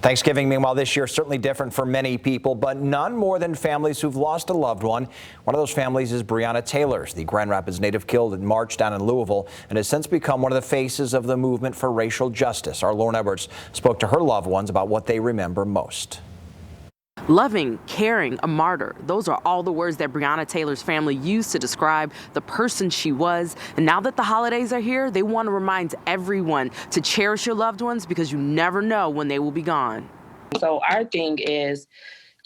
Thanksgiving, meanwhile, this year certainly different for many people, but none more than families who've lost a loved one. One of those families is Breonna Taylor, the Grand Rapids native killed in March down in Louisville, and has since become one of the faces of the movement for racial justice. Our Lauren Edwards spoke to her loved ones about what they remember most. Loving, caring, a martyr. Those are all the words that Breonna Taylor's family used to describe the person she was. And now that the holidays are here, they want to remind everyone to cherish your loved ones because you never know when they will be gone. So our thing is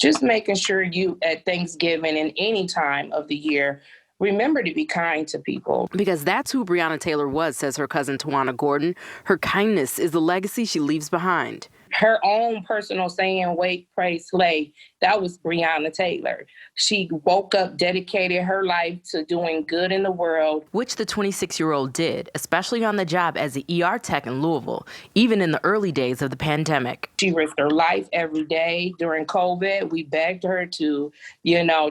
just making sure you at Thanksgiving and any time of the year, remember to be kind to people. Because that's who Breonna Taylor was, says her cousin Tawanna Gordon. Her kindness is the legacy she leaves behind. Her own personal saying, wait, pray, slay, that was Breonna Taylor. She woke up, dedicated her life to doing good in the world. Which the 26-year-old did, especially on the job as the ER tech in Louisville, even in the early days of the pandemic. She risked her life every day during COVID. We begged her to,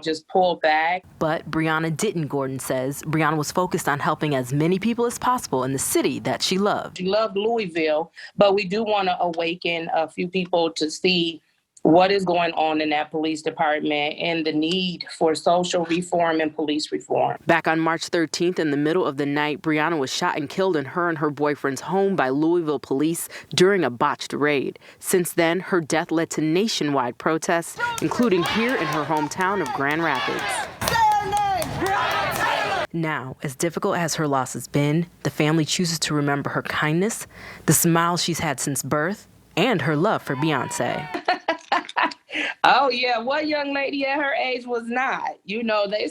just pull back. But Breonna didn't, Gordon says. Breonna was focused on helping as many people as possible in the city that she loved. She loved Louisville, but we do want to awaken a few people to see what is going on in that police department and the need for social reform and police reform. Back on March 13th, in the middle of the night, Breonna was shot and killed in her and her boyfriend's home by Louisville police during a botched raid. Since then, her death led to nationwide protests, including here in her hometown of Grand Rapids. Now, as difficult as her loss has been, the family chooses to remember her kindness, the smile she's had since birth, and her love for Beyonce. Oh, yeah. What young lady at her age was not? They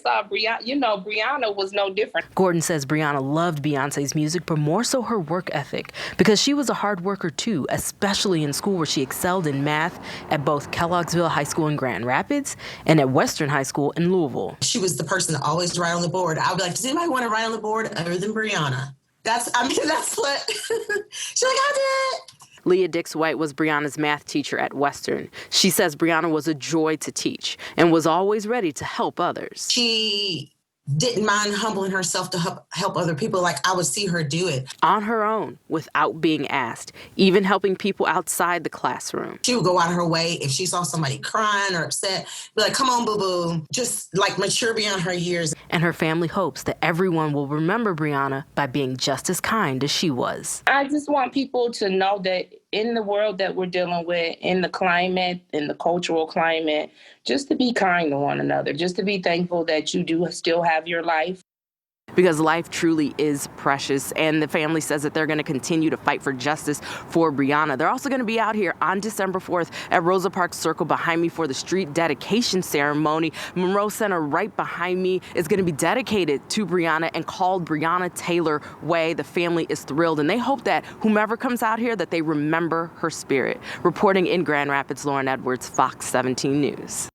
saw Breonna. Breonna was no different. Gordon says Breonna loved Beyonce's music, but more so her work ethic, because she was a hard worker, too, especially in school where she excelled in math at both Kelloggsville High School in Grand Rapids and at Western High School in Louisville. She was the person that always write on the board. I would be like, does anybody want to write on the board other than Breonna? That's what she's like, I did. Leah DIX-WHITE was Breonna's math teacher at Western. She says Breonna was a joy to teach and was always ready to help others. She didn't mind humbling herself to help other people like I would see her do it. On her own, without being asked, even helping people outside the classroom. She would go out of her way if she saw somebody crying or upset, be like, come on, boo-boo, just like mature beyond her years. And her family hopes that everyone will remember Breonna by being just as kind as she was. I just want people to know that in the world that we're dealing with, in the climate, in the cultural climate, just to be kind to one another, just to be thankful that you do still have your life. Because life truly is precious, and the family says that they're going to continue to fight for justice for Breonna. They're also going to be out here on December 4th at Rosa Parks Circle behind me for the street dedication ceremony. Monroe Center right behind me is going to be dedicated to Breonna and called Breonna Taylor Way. The family is thrilled, and they hope that whomever comes out here, that they remember her spirit. Reporting in Grand Rapids, Lauren Edwards, Fox 17 News.